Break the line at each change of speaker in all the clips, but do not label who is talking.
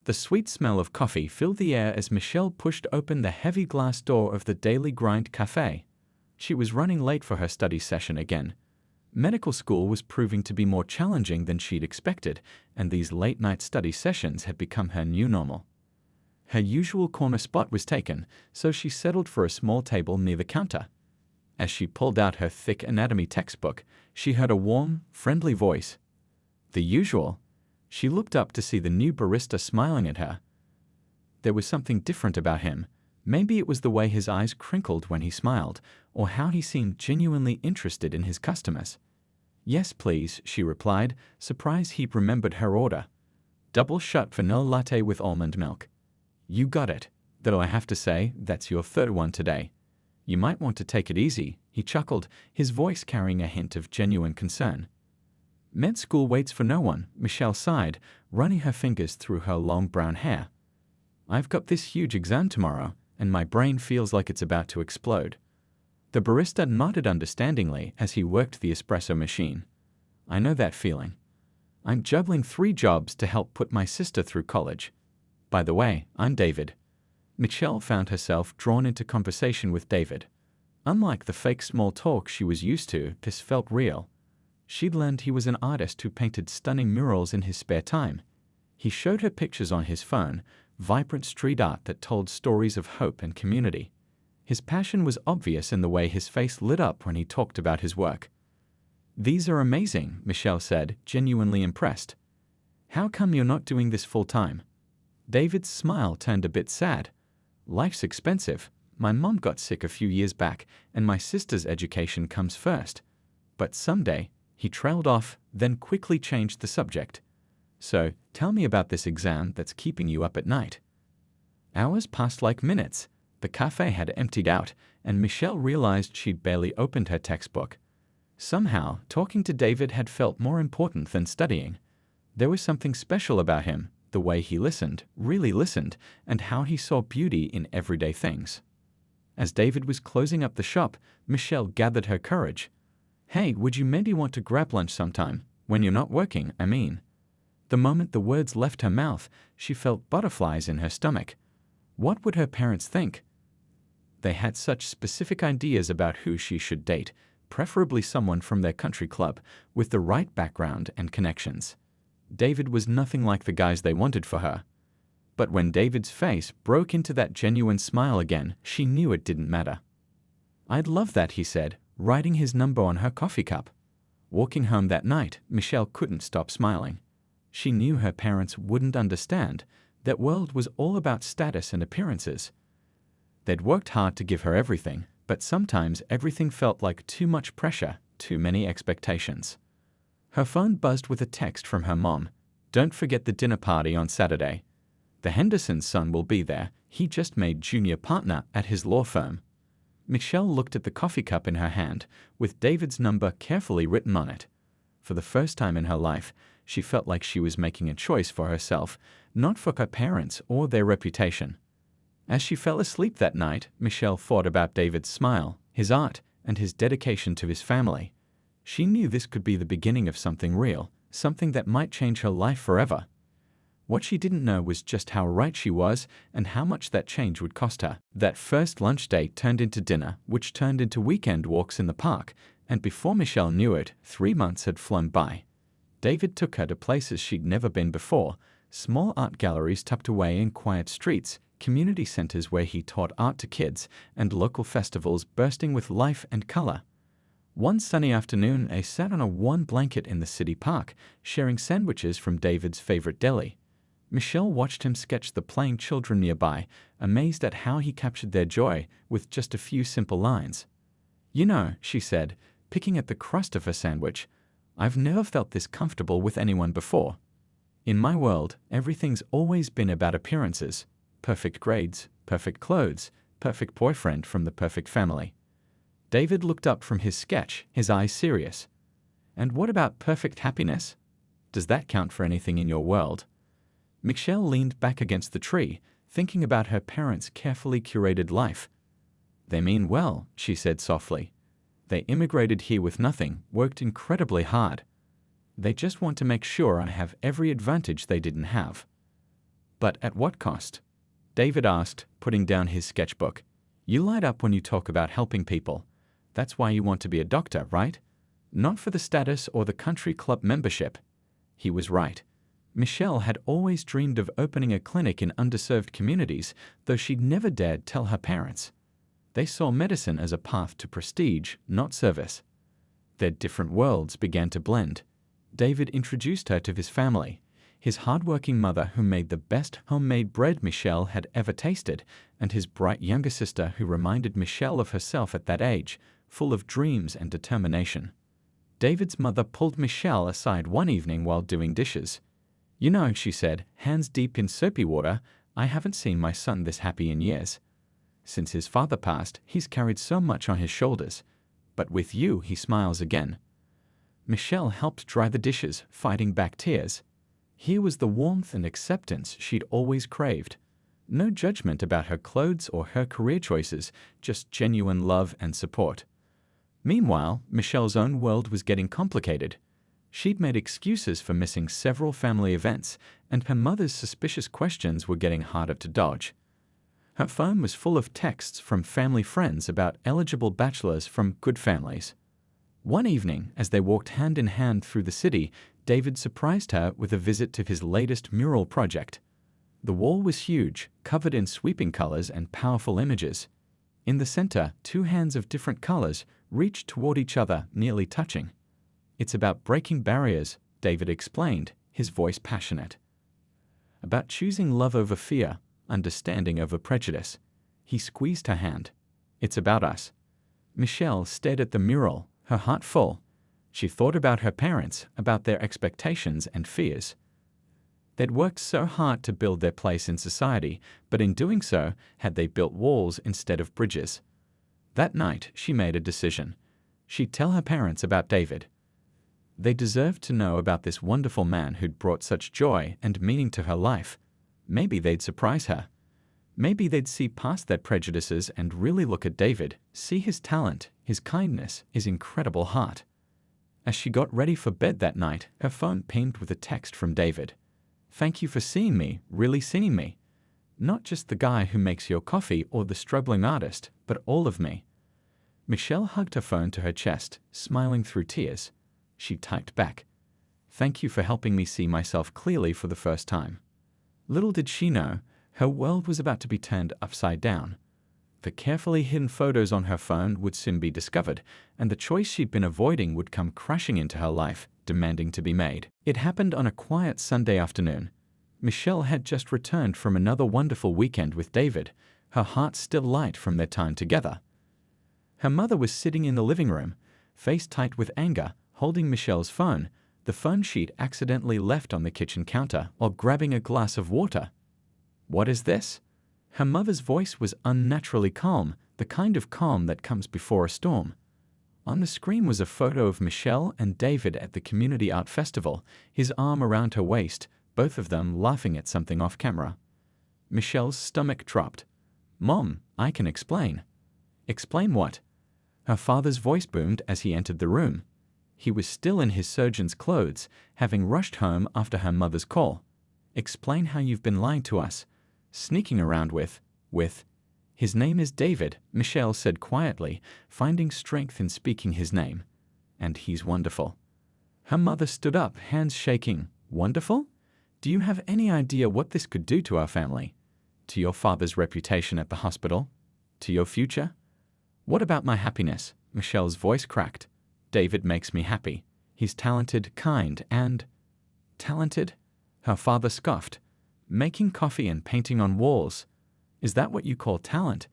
The sweet smell of coffee filled the air as Michelle pushed open the heavy glass door of the Daily Grind cafe. She was running late for her study session again. Medical school was proving to be more challenging than she'd expected, and these late-night study sessions had become her new normal. Her usual corner spot was taken, so she settled for a small table near the counter. As she pulled out her thick anatomy textbook, she heard a warm, friendly voice. The usual. She looked up to see the new barista smiling at her. There was something different about him. Maybe it was the way his eyes crinkled when he smiled, or how he seemed genuinely interested in his customers. Yes, please, she replied, surprised he'd remembered her order. Double shot vanilla latte with almond milk. You got it, though I have to say, that's your third one today. You might want to take it easy, he chuckled, his voice carrying a hint of genuine concern. Med school waits for no one, Michelle sighed, running her fingers through her long brown hair. I've got this huge exam tomorrow, and my brain feels like it's about to explode. The barista nodded understandingly as he worked the espresso machine. I know that feeling. I'm juggling 3 jobs to help put my sister through college. By the way, I'm David. Michelle found herself drawn into conversation with David. Unlike the fake small talk she was used to, this felt real. She'd learned he was an artist who painted stunning murals in his spare time. He showed her pictures on his phone, vibrant street art that told stories of hope and community. His passion was obvious in the way his face lit up when he talked about his work. These are amazing, Michelle said, genuinely impressed. How come you're not doing this full-time? David's smile turned a bit sad. Life's expensive. My mom got sick a few years back, and my sister's education comes first. But someday, he trailed off, then quickly changed the subject. So, tell me about this exam that's keeping you up at night. Hours passed like minutes. The cafe had emptied out, and Michelle realized she'd barely opened her textbook. Somehow, talking to David had felt more important than studying. There was something special about him, the way he listened, really listened, and how he saw beauty in everyday things. As David was closing up the shop, Michelle gathered her courage. Hey, would you maybe want to grab lunch sometime? When you're not working, I mean. The moment the words left her mouth, she felt butterflies in her stomach. What would her parents think? They had such specific ideas about who she should date, preferably someone from their country club, with the right background and connections. David was nothing like the guys they wanted for her. But when David's face broke into that genuine smile again, she knew it didn't matter. I'd love that, he said, writing his number on her coffee cup. Walking home that night, Michelle couldn't stop smiling. She knew her parents wouldn't understand. That world was all about status and appearances. They'd worked hard to give her everything, but sometimes everything felt like too much pressure, too many expectations. Her phone buzzed with a text from her mom. Don't forget the dinner party on Saturday. The Henderson's son will be there. He just made junior partner at his law firm. Michelle looked at the coffee cup in her hand, with David's number carefully written on it. For the first time in her life, she felt like she was making a choice for herself, not for her parents or their reputation. As she fell asleep that night, Michelle thought about David's smile, his art, and his dedication to his family. She knew this could be the beginning of something real, something that might change her life forever. What she didn't know was just how right she was and how much that change would cost her. That first lunch date turned into dinner, which turned into weekend walks in the park, and before Michelle knew it, 3 months had flown by. David took her to places she'd never been before, small art galleries tucked away in quiet streets, community centers where he taught art to kids, and local festivals bursting with life and color. One sunny afternoon, they sat on a warm blanket in the city park, sharing sandwiches from David's favorite deli. Michelle watched him sketch the playing children nearby, amazed at how he captured their joy with just a few simple lines. You know, she said, picking at the crust of her sandwich, I've never felt this comfortable with anyone before. In my world, everything's always been about appearances. Perfect grades, perfect clothes, perfect boyfriend from the perfect family. David looked up from his sketch, his eyes serious. And what about perfect happiness? Does that count for anything in your world? Michelle leaned back against the tree, thinking about her parents' carefully curated life. They mean well, she said softly. They immigrated here with nothing, worked incredibly hard. They just want to make sure I have every advantage they didn't have. But at what cost? David asked, putting down his sketchbook. You light up when you talk about helping people. That's why you want to be a doctor, right? Not for the status or the country club membership. He was right. Michelle had always dreamed of opening a clinic in underserved communities, though she'd never dared tell her parents. They saw medicine as a path to prestige, not service. Their different worlds began to blend. David introduced her to his family, his hardworking mother who made the best homemade bread Michelle had ever tasted, and his bright younger sister who reminded Michelle of herself at that age, full of dreams and determination. David's mother pulled Michelle aside one evening while doing dishes. You know, she said, hands deep in soapy water, I haven't seen my son this happy in years. Since his father passed, he's carried so much on his shoulders. But with you, he smiles again. Michelle helped dry the dishes, fighting back tears. Here was the warmth and acceptance she'd always craved. No judgment about her clothes or her career choices, just genuine love and support. Meanwhile, Michelle's own world was getting complicated. She'd made excuses for missing several family events, and her mother's suspicious questions were getting harder to dodge. Her phone was full of texts from family friends about eligible bachelors from good families. One evening, as they walked hand in hand through the city, David surprised her with a visit to his latest mural project. The wall was huge, covered in sweeping colors and powerful images. In the center, two hands of different colors reached toward each other, nearly touching. It's about breaking barriers, David explained, his voice passionate. About choosing love over fear, understanding over prejudice. He squeezed her hand. It's about us. Michelle stared at the mural, her heart full. She thought about her parents, about their expectations and fears. They'd worked so hard to build their place in society, but in doing so, had they built walls instead of bridges? That night, she made a decision. She'd tell her parents about David. They deserved to know about this wonderful man who'd brought such joy and meaning to her life. Maybe they'd surprise her. Maybe they'd see past their prejudices and really look at David, see his talent, his kindness, his incredible heart. As she got ready for bed that night, her phone pinged with a text from David. Thank you for seeing me, really seeing me. Not just the guy who makes your coffee or the struggling artist, but all of me. Michelle hugged her phone to her chest, smiling through tears. She typed back, "Thank you for helping me see myself clearly for the first time." Little did she know, her world was about to be turned upside down. The carefully hidden photos on her phone would soon be discovered, and the choice she'd been avoiding would come crashing into her life, demanding to be made. It happened on a quiet Sunday afternoon. Michelle had just returned from another wonderful weekend with David, her heart still light from their time together. Her mother was sitting in the living room, face tight with anger, holding Michelle's phone, the phone she'd accidentally left on the kitchen counter while grabbing a glass of water. What is this? Her mother's voice was unnaturally calm, the kind of calm that comes before a storm. On the screen was a photo of Michelle and David at the community art festival, his arm around her waist, both of them laughing at something off camera. Michelle's stomach dropped. "Mom, I can explain." "Explain what?" Her father's voice boomed as he entered the room. He was still in his surgeon's clothes, having rushed home after her mother's call. "Explain how you've been lying to us, sneaking around with. His name is David," Michelle said quietly, finding strength in speaking his name. "And he's wonderful." Her mother stood up, hands shaking. "Wonderful? Do you have any idea what this could do to our family? To your father's reputation at the hospital? To your future?" "What about my happiness?" Michelle's voice cracked. "David makes me happy. He's talented, kind, and—" "Talented?" Her father scoffed. "Making coffee and painting on walls. Is that what you call talent?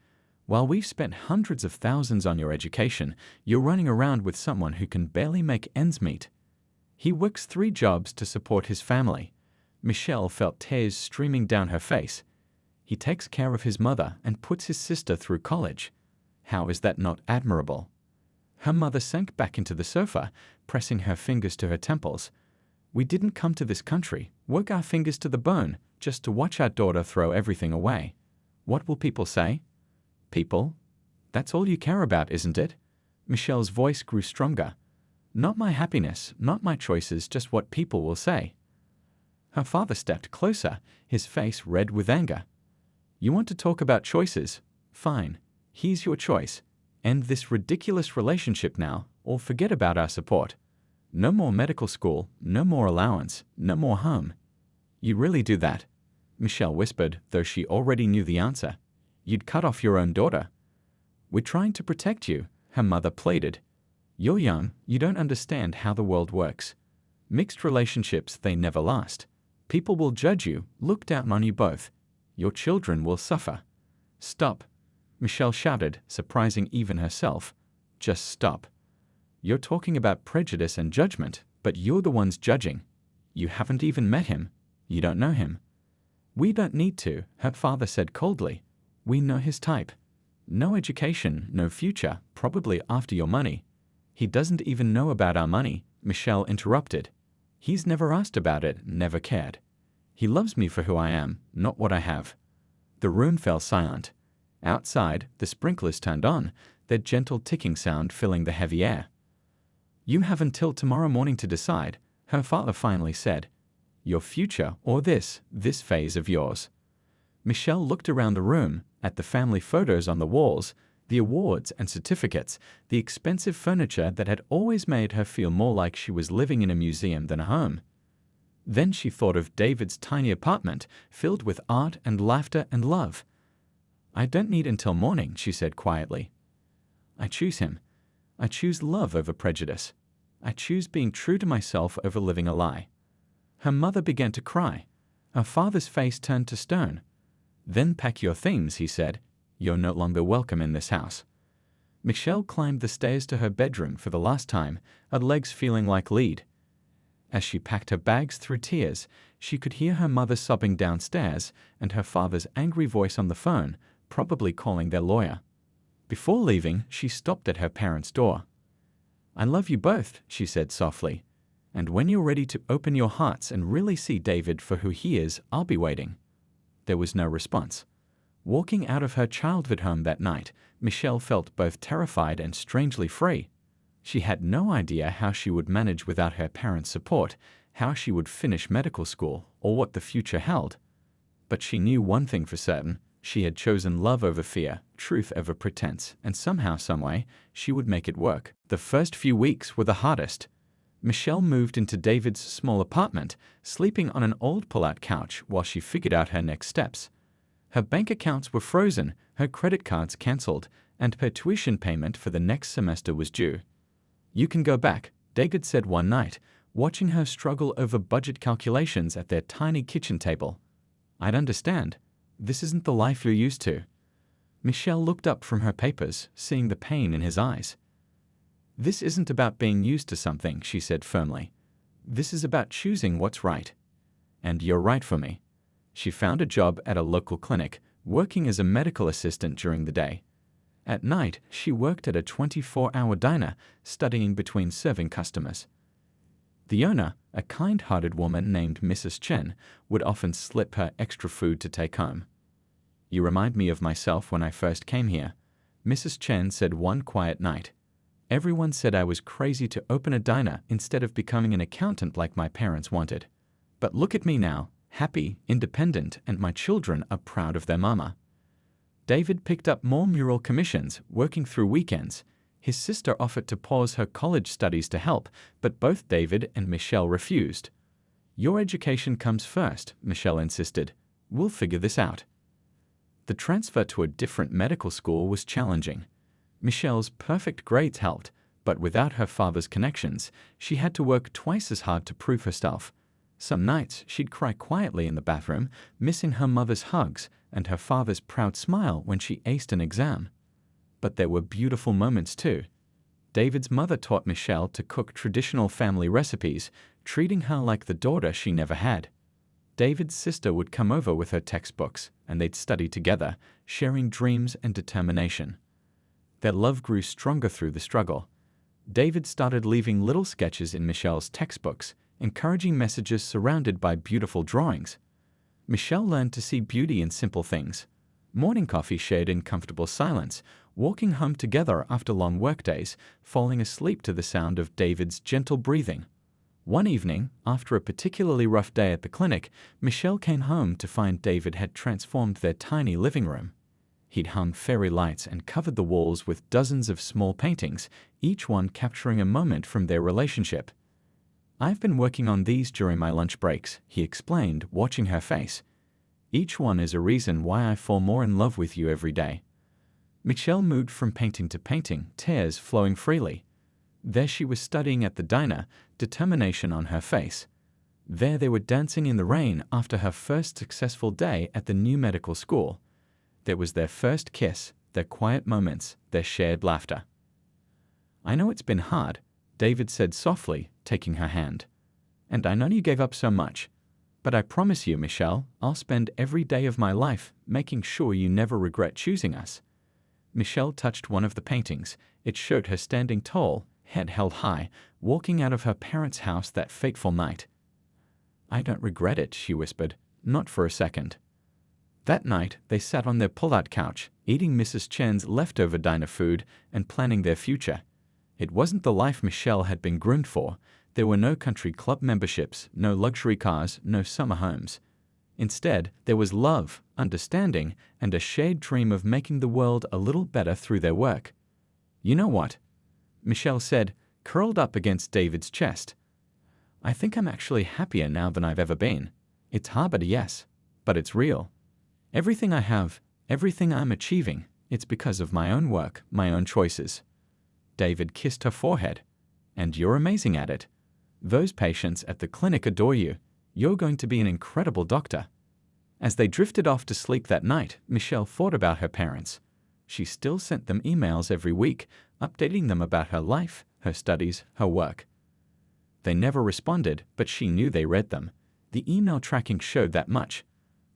While we've spent hundreds of thousands on your education, you're running around with someone who can barely make ends meet." He works 3 jobs to support his family. Michelle felt tears streaming down her face. He takes care of his mother and puts his sister through college. How is that not admirable? Her mother sank back into the sofa, pressing her fingers to her temples. "We didn't come to this country, work our fingers to the bone, just to watch our daughter throw everything away. What will people say?" "People? That's all you care about, isn't it?" Michelle's voice grew stronger. "Not my happiness, not my choices, just what people will say." Her father stepped closer, his face red with anger. You want to talk about choices? Fine. Here's your choice. End this ridiculous relationship now, or forget about our support. No more medical school, no more allowance, no more home. You really do that? Michelle whispered, though she already knew the answer. You'd cut off your own daughter. We're trying to protect you, her mother pleaded. You're young, you don't understand how the world works. Mixed relationships, they never last. People will judge you, look down on you both. Your children will suffer. Stop, Michelle shouted, surprising even herself. Just stop. You're talking about prejudice and judgment, but you're the ones judging. You haven't even met him. You don't know him. We don't need to, her father said coldly. We know his type. No education, no future, probably after your money. He doesn't even know about our money, Michelle interrupted. He's never asked about it, never cared. He loves me for who I am, not what I have. The room fell silent. Outside, the sprinklers turned on, their gentle ticking sound filling the heavy air. You have until tomorrow morning to decide, her father finally said. Your future or this phase of yours. Michelle looked around the room, at the family photos on the walls, the awards and certificates, the expensive furniture that had always made her feel more like she was living in a museum than a home. Then she thought of David's tiny apartment, filled with art and laughter and love. I don't need until morning, she said quietly. I choose him. I choose love over prejudice. I choose being true to myself over living a lie. Her mother began to cry. Her father's face turned to stone. Then pack your things, he said. You're no longer welcome in this house. Michelle climbed the stairs to her bedroom for the last time, her legs feeling like lead. As she packed her bags through tears, she could hear her mother sobbing downstairs and her father's angry voice on the phone, probably calling their lawyer. Before leaving, she stopped at her parents' door. I love you both, she said softly. And when you're ready to open your hearts and really see David for who he is, I'll be waiting. There was no response. Walking out of her childhood home that night, Michelle felt both terrified and strangely free. She had no idea how she would manage without her parents' support, how she would finish medical school, or what the future held. But she knew one thing for certain. She had chosen love over fear, truth over pretense, and somehow, someway, she would make it work. The first few weeks were the hardest. Michelle moved into David's small apartment, sleeping on an old pull-out couch while she figured out her next steps. Her bank accounts were frozen, her credit cards cancelled, and her tuition payment for the next semester was due. You can go back, David said one night, watching her struggle over budget calculations at their tiny kitchen table. I'd understand. This isn't the life you're used to. Michelle looked up from her papers, seeing the pain in his eyes. This isn't about being used to something, she said firmly. This is about choosing what's right. And you're right for me. She found a job at a local clinic, working as a medical assistant during the day. At night, she worked at a 24-hour diner, studying between serving customers. The owner, a kind-hearted woman named Mrs. Chen, would often slip her extra food to take home. You remind me of myself when I first came here, Mrs. Chen said one quiet night. Everyone said I was crazy to open a diner instead of becoming an accountant like my parents wanted. But look at me now, happy, independent, and my children are proud of their mama. David picked up more mural commissions, working through weekends. His sister offered to pause her college studies to help, but both David and Michelle refused. Your education comes first, Michelle insisted. We'll figure this out. The transfer to a different medical school was challenging. Michelle's perfect grades helped, but without her father's connections, she had to work twice as hard to prove herself. Some nights, she'd cry quietly in the bathroom, missing her mother's hugs and her father's proud smile when she aced an exam. But there were beautiful moments too. David's mother taught Michelle to cook traditional family recipes, treating her like the daughter she never had. David's sister would come over with her textbooks, and they'd study together, sharing dreams and determination. Their love grew stronger through the struggle. David started leaving little sketches in Michelle's textbooks, encouraging messages surrounded by beautiful drawings. Michelle learned to see beauty in simple things. Morning coffee shared in comfortable silence, walking home together after long workdays, falling asleep to the sound of David's gentle breathing. One evening, after a particularly rough day at the clinic, Michelle came home to find David had transformed their tiny living room. He'd hung fairy lights and covered the walls with dozens of small paintings, each one capturing a moment from their relationship. "I've been working on these during my lunch breaks," he explained, watching her face. "Each one is a reason why I fall more in love with you every day." Michelle moved from painting to painting, tears flowing freely. There she was studying at the diner, determination on her face. There they were dancing in the rain after her first successful day at the new medical school. There was their first kiss, their quiet moments, their shared laughter. "I know it's been hard," David said softly, taking her hand. "And I know you gave up so much. But I promise you, Michelle, I'll spend every day of my life making sure you never regret choosing us." Michelle touched one of the paintings. It showed her standing tall, head held high, walking out of her parents' house that fateful night. "I don't regret it," she whispered, "not for a second." That night, they sat on their pull-out couch, eating Mrs. Chen's leftover diner food and planning their future. It wasn't the life Michelle had been groomed for. There were no country club memberships, no luxury cars, no summer homes. Instead, there was love, understanding, and a shared dream of making the world a little better through their work. "You know what?" Michelle said, curled up against David's chest. "I think I'm actually happier now than I've ever been. It's hard, yes, but it's real. Everything I have, everything I'm achieving, it's because of my own work, my own choices." David kissed her forehead. "And you're amazing at it. Those patients at the clinic adore you. You're going to be an incredible doctor." As they drifted off to sleep that night, Michelle thought about her parents. She still sent them emails every week, updating them about her life, her studies, her work. They never responded, but she knew they read them. The email tracking showed that much.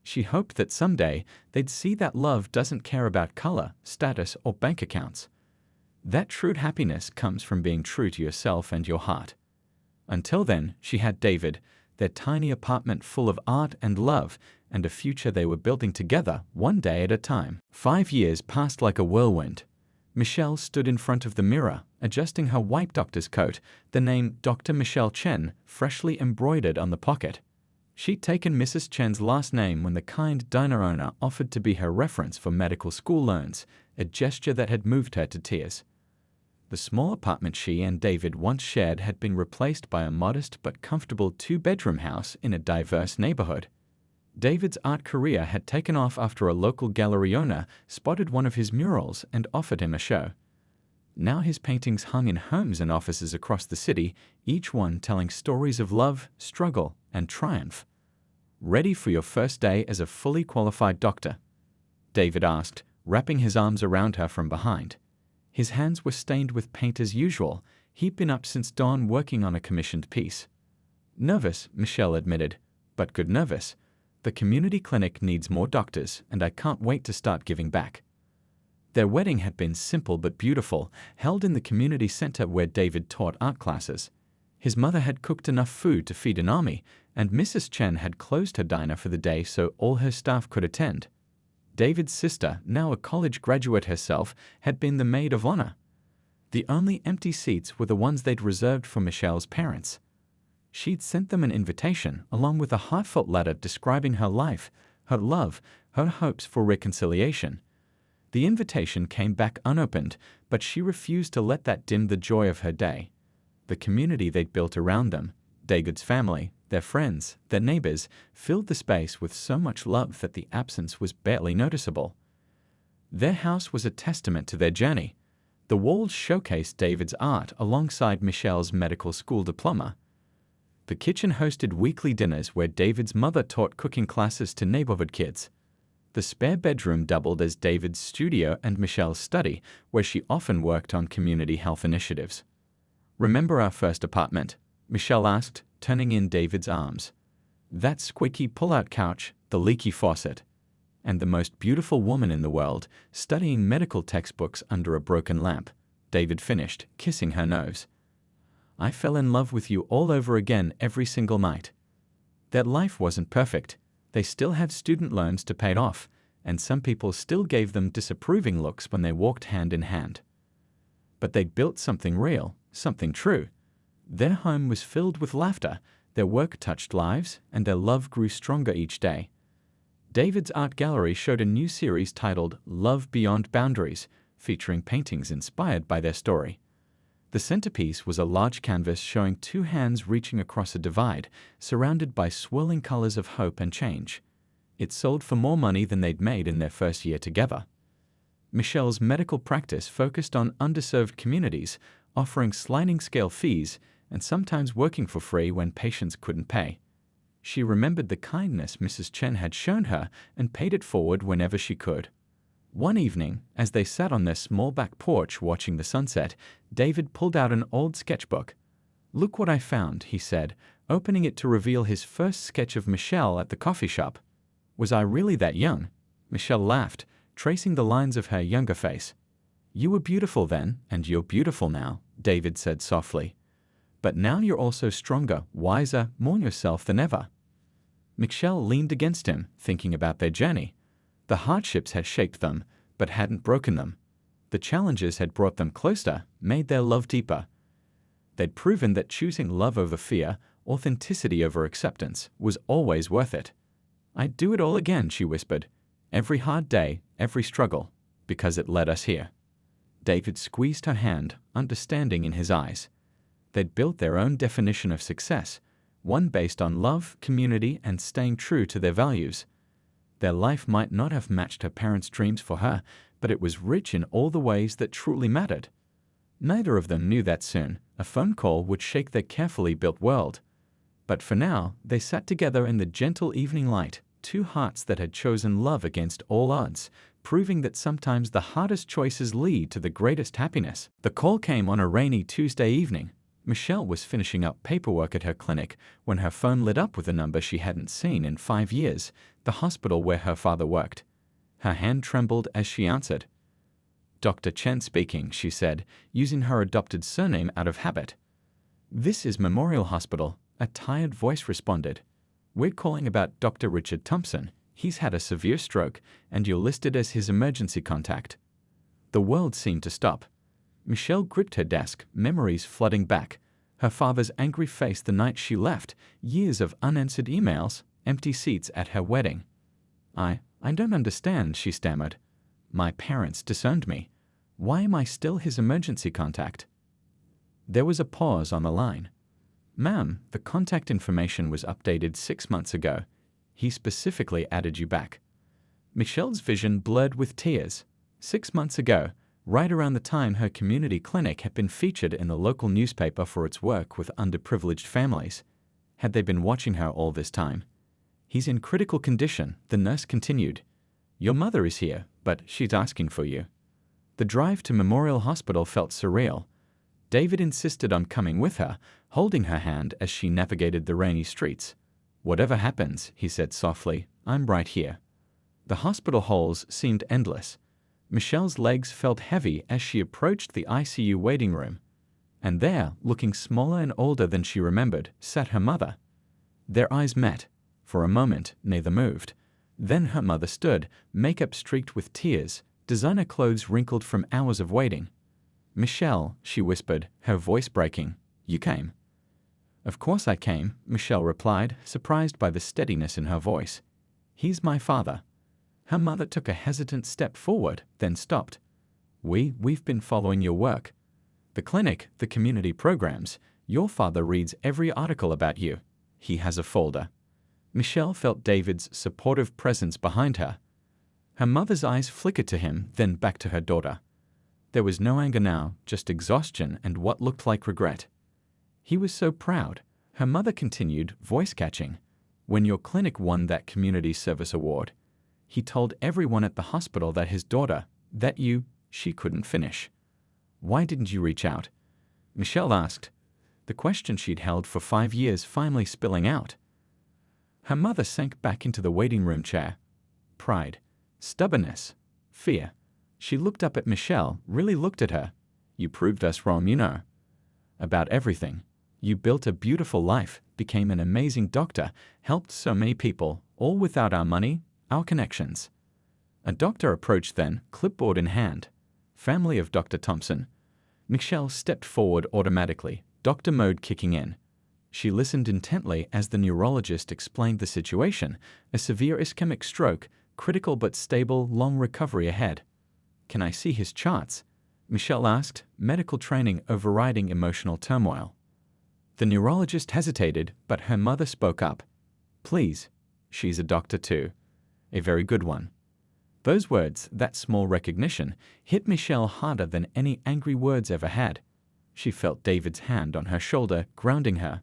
She hoped that someday they'd see that love doesn't care about color, status, or bank accounts. That true happiness comes from being true to yourself and your heart. Until then, she had David, their tiny apartment full of art and love, and a future they were building together, one day at a time. 5 years passed like a whirlwind. Michelle stood in front of the mirror, adjusting her white doctor's coat, the name Dr. Michelle Chen freshly embroidered on the pocket. She'd taken Mrs. Chen's last name when the kind diner owner offered to be her reference for medical school loans, a gesture that had moved her to tears. The small apartment she and David once shared had been replaced by a modest but comfortable 2-bedroom house in a diverse neighborhood. David's art career had taken off after a local gallery owner spotted one of his murals and offered him a show. Now his paintings hung in homes and offices across the city, each one telling stories of love, struggle, and triumph. "Ready for your first day as a fully qualified doctor?" David asked, wrapping his arms around her from behind. His hands were stained with paint as usual. He'd been up since dawn working on a commissioned piece. "Nervous," Michelle admitted, "but good nervous. The community clinic needs more doctors, and I can't wait to start giving back." Their wedding had been simple but beautiful, held in the community center where David taught art classes. His mother had cooked enough food to feed an army, and Mrs. Chen had closed her diner for the day so all her staff could attend. David's sister, now a college graduate herself, had been the maid of honor. The only empty seats were the ones they'd reserved for Michelle's parents. She'd sent them an invitation, along with a heartfelt letter describing her life, her love, her hopes for reconciliation. The invitation came back unopened, but she refused to let that dim the joy of her day. The community they'd built around them, David's family, their friends, their neighbors, filled the space with so much love that the absence was barely noticeable. Their house was a testament to their journey. The walls showcased David's art alongside Michelle's medical school diploma. The kitchen hosted weekly dinners where David's mother taught cooking classes to neighborhood kids. The spare bedroom doubled as David's studio and Michelle's study, where she often worked on community health initiatives. "Remember our first apartment?" Michelle asked, turning in David's arms. "That squeaky pull-out couch, the leaky faucet, and the most beautiful woman in the world, studying medical textbooks under a broken lamp," David finished, kissing her nose. "I fell in love with you all over again every single night." Their life wasn't perfect. They still had student loans to pay off, and some people still gave them disapproving looks when they walked hand in hand. But they'd built something real, something true. Their home was filled with laughter, their work touched lives, and their love grew stronger each day. David's art gallery showed a new series titled Love Beyond Boundaries, featuring paintings inspired by their story. The centerpiece was a large canvas showing two hands reaching across a divide, surrounded by swirling colors of hope and change. It sold for more money than they'd made in their first year together. Michelle's medical practice focused on underserved communities, offering sliding-scale fees and sometimes working for free when patients couldn't pay. She remembered the kindness Mrs. Chen had shown her and paid it forward whenever she could. One evening, as they sat on their small back porch watching the sunset, David pulled out an old sketchbook. "Look what I found," he said, opening it to reveal his first sketch of Michelle at the coffee shop. "Was I really that young?" Michelle laughed, tracing the lines of her younger face. "You were beautiful then, and you're beautiful now," David said softly. "But now you're also stronger, wiser, more yourself than ever." Michelle leaned against him, thinking about their journey. The hardships had shaped them, but hadn't broken them. The challenges had brought them closer, made their love deeper. They'd proven that choosing love over fear, authenticity over acceptance, was always worth it. "I'd do it all again," she whispered. "Every hard day, every struggle, because it led us here." David squeezed her hand, understanding in his eyes. They'd built their own definition of success, one based on love, community, and staying true to their values. Their life might not have matched her parents' dreams for her, but it was rich in all the ways that truly mattered. Neither of them knew that soon a phone call would shake their carefully built world. But for now, they sat together in the gentle evening light, two hearts that had chosen love against all odds, proving that sometimes the hardest choices lead to the greatest happiness. The call came on a rainy Tuesday evening. Michelle was finishing up paperwork at her clinic when her phone lit up with a number she hadn't seen in 5 years, the hospital where her father worked. Her hand trembled as she answered. "Dr. Chen speaking," she said, using her adopted surname out of habit. "This is Memorial Hospital," a tired voice responded. "We're calling about Dr. Richard Thompson. He's had a severe stroke, and you're listed as his emergency contact." The world seemed to stop. Michelle gripped her desk, memories flooding back. Her father's angry face the night she left, years of unanswered emails, empty seats at her wedding. I don't understand," she stammered. "My parents disowned me. Why am I still his emergency contact?" There was a pause on the line. "Ma'am, the contact information was updated 6 months ago. He specifically added you back." Michelle's vision blurred with tears. 6 months ago, right around the time her community clinic had been featured in the local newspaper for its work with underprivileged families. Had they been watching her all this time? "He's in critical condition," the nurse continued. "Your mother is here, but she's asking for you." The drive to Memorial Hospital felt surreal. David insisted on coming with her, holding her hand as she navigated the rainy streets. "Whatever happens," he said softly, "I'm right here." The hospital halls seemed endless. Michelle's legs felt heavy as she approached the ICU waiting room. And there, looking smaller and older than she remembered, sat her mother. Their eyes met. For a moment, neither moved. Then her mother stood, makeup streaked with tears, designer clothes wrinkled from hours of waiting. "Michelle," she whispered, her voice breaking, "you came." "Of course I came," Michelle replied, surprised by the steadiness in her voice. "He's my father." Her mother took a hesitant step forward, then stopped. We've been following your work. The clinic, the community programs. Your father reads every article about you. He has a folder." Michelle felt David's supportive presence behind her. Her mother's eyes flickered to him, then back to her daughter. There was no anger now, just exhaustion and what looked like regret. "He was so proud," her mother continued, voice catching. "When your clinic won that community service award. He told everyone at the hospital that his daughter, she couldn't finish." "Why didn't you reach out?" Michelle asked, the question she'd held for 5 years finally spilling out. Her mother sank back into the waiting room chair. Pride, stubbornness, fear. She looked up at Michelle, really looked at her. "You proved us wrong, you know. About everything. You built a beautiful life, became an amazing doctor, helped so many people, all without our money, our connections." A doctor approached then, clipboard in hand. "Family of Dr. Thompson." Michelle stepped forward automatically. doctor mode kicking in. She listened intently as the neurologist explained the situation: a severe ischemic stroke, critical but stable, long recovery ahead. "Can I see his charts?" Michelle asked, medical training overriding emotional turmoil. The neurologist hesitated, but her mother spoke up. "Please. She's a doctor too. A very good one." Those words, that small recognition, hit Michelle harder than any angry words ever had. She felt David's hand on her shoulder, grounding her.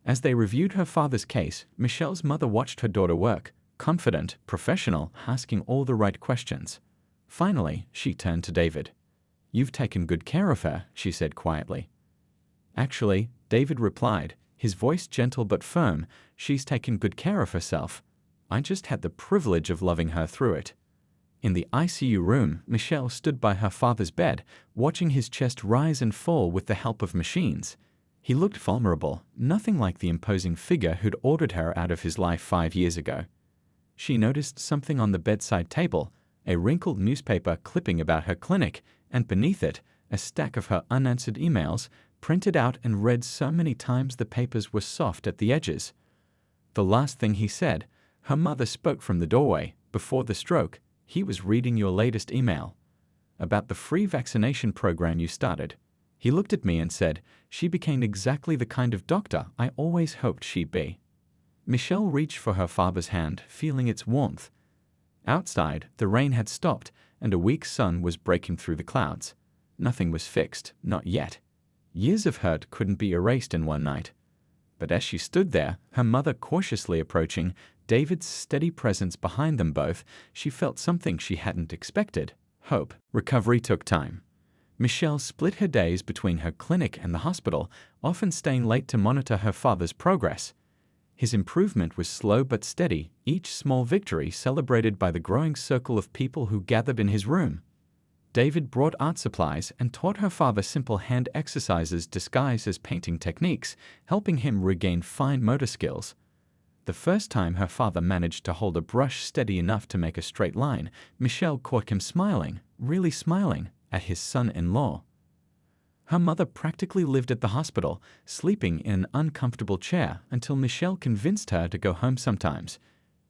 As they reviewed her father's case, Michelle's mother watched her daughter work, confident, professional, asking all the right questions. Finally, she turned to David. "You've taken good care of her," she said quietly. "Actually," David replied, his voice gentle but firm, "she's taken good care of herself. I just had the privilege of loving her through it." In the ICU room, Michelle stood by her father's bed, watching his chest rise and fall with the help of machines. He looked vulnerable, nothing like the imposing figure who'd ordered her out of his life 5 years ago. She noticed something on the bedside table, a wrinkled newspaper clipping about her clinic, and beneath it, a stack of her unanswered emails, printed out and read so many times the papers were soft at the edges. The last thing he said, her mother spoke from the doorway, before the stroke, "He was reading your latest email. About the free vaccination program you started." He looked at me and said, "She became exactly the kind of doctor I always hoped she'd be." Michelle reached for her father's hand, feeling its warmth. Outside, the rain had stopped, and a weak sun was breaking through the clouds. Nothing was fixed, not yet. Years of hurt couldn't be erased in one night. But as she stood there, her mother cautiously approaching, David's steady presence behind them both, she felt something she hadn't expected: hope. Recovery took time. Michelle split her days between her clinic and the hospital, often staying late to monitor her father's progress. His improvement was slow but steady, each small victory celebrated by the growing circle of people who gathered in his room. David brought art supplies and taught her father simple hand exercises disguised as painting techniques, helping him regain fine motor skills. The first time her father managed to hold a brush steady enough to make a straight line, Michelle caught him smiling, really smiling, at his son-in-law. Her mother practically lived at the hospital, sleeping in an uncomfortable chair until Michelle convinced her to go home sometimes.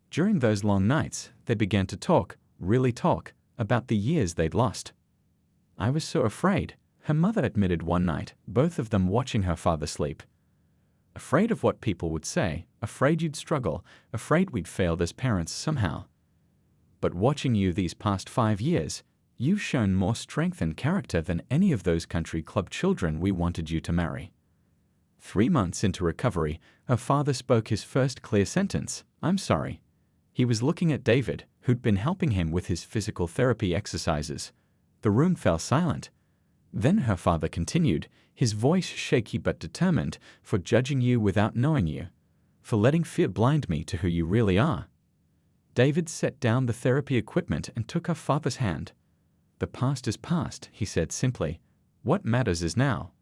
During those long nights, they began to talk, really talk, about the years they'd lost. "I was so afraid," her mother admitted one night, both of them watching her father sleep. "Afraid of what people would say, afraid you'd struggle, afraid we'd failed as parents somehow. But watching you these past 5 years, you've shown more strength and character than any of those country club children we wanted you to marry." 3 months into recovery, her father spoke his first clear sentence: "I'm sorry." He was looking at David, who'd been helping him with his physical therapy exercises. The room fell silent. Then her father continued, his voice shaky but determined, "For judging you without knowing you. For letting fear blind me to who you really are." David set down the therapy equipment and took her father's hand. "The past is past," he said simply. "What matters is now."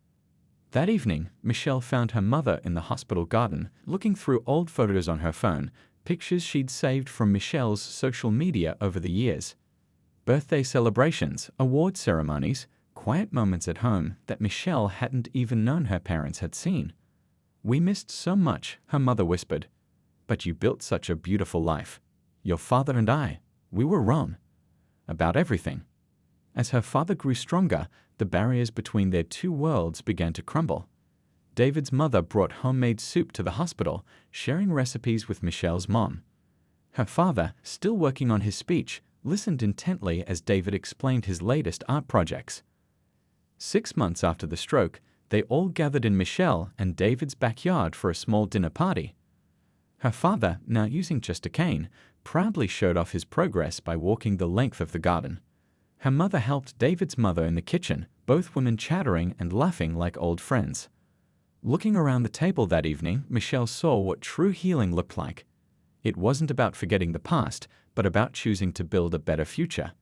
That evening, Michelle found her mother in the hospital garden, looking through old photos on her phone, pictures she'd saved from Michelle's social media over the years. Birthday celebrations, award ceremonies, quiet moments at home that Michelle hadn't even known her parents had seen. "We missed so much," her mother whispered. "But you built such a beautiful life. Your father and I, we were wrong. About everything." As her father grew stronger, the barriers between their two worlds began to crumble. David's mother brought homemade soup to the hospital, sharing recipes with Michelle's mom. Her father, still working on his speech, listened intently as David explained his latest art projects. 6 months after the stroke, they all gathered in Michelle and David's backyard for a small dinner party. Her father, now using just a cane, proudly showed off his progress by walking the length of the garden. Her mother helped David's mother in the kitchen, both women chattering and laughing like old friends. Looking around the table that evening, Michelle saw what true healing looked like. It wasn't about forgetting the past, but about choosing to build a better future.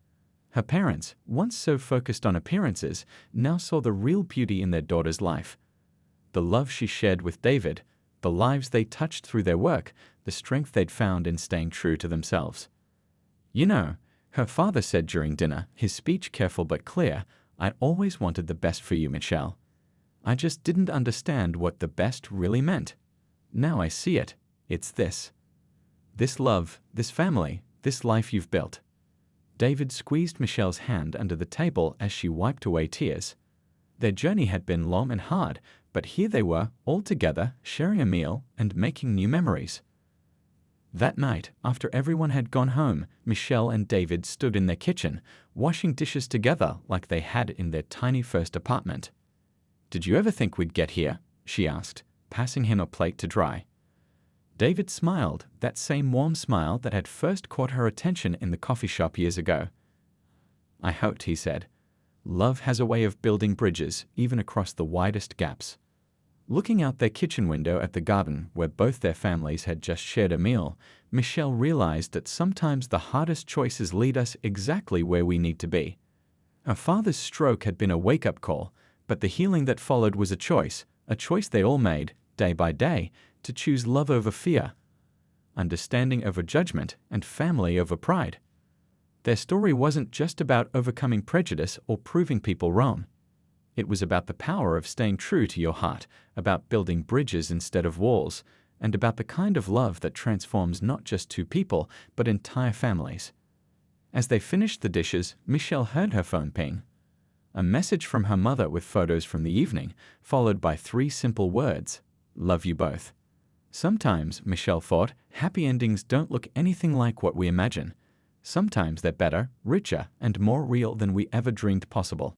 Her parents, once so focused on appearances, now saw the real beauty in their daughter's life. The love she shared with David, the lives they touched through their work, the strength they'd found in staying true to themselves. "You know," her father said during dinner, his speech careful but clear, "I always wanted the best for you, Michelle. I just didn't understand what the best really meant. Now I see it. It's this. This love, this family, this life you've built. David squeezed Michelle's hand under the table as she wiped away tears. Their journey had been long and hard, but here they were, all together, sharing a meal and making new memories. That night, after everyone had gone home, Michelle and David stood in their kitchen, washing dishes together like they had in their tiny first apartment. "Did you ever think we'd get here?" she asked, passing him a plate to dry. David smiled, that same warm smile that had first caught her attention in the coffee shop years ago. "I hoped," he said. "Love has a way of building bridges, even across the widest gaps." Looking out their kitchen window at the garden, where both their families had just shared a meal, Michelle realized that sometimes the hardest choices lead us exactly where we need to be. Her father's stroke had been a wake-up call, but the healing that followed was a choice they all made, day by day, to choose love over fear, understanding over judgment, and family over pride. Their story wasn't just about overcoming prejudice or proving people wrong. It was about the power of staying true to your heart, about building bridges instead of walls, and about the kind of love that transforms not just two people, but entire families. As they finished the dishes, Michelle heard her phone ping. A message from her mother with photos from the evening, followed by 3 simple words: "Love you both." Sometimes, Michelle thought, happy endings don't look anything like what we imagine. Sometimes they're better, richer, and more real than we ever dreamed possible.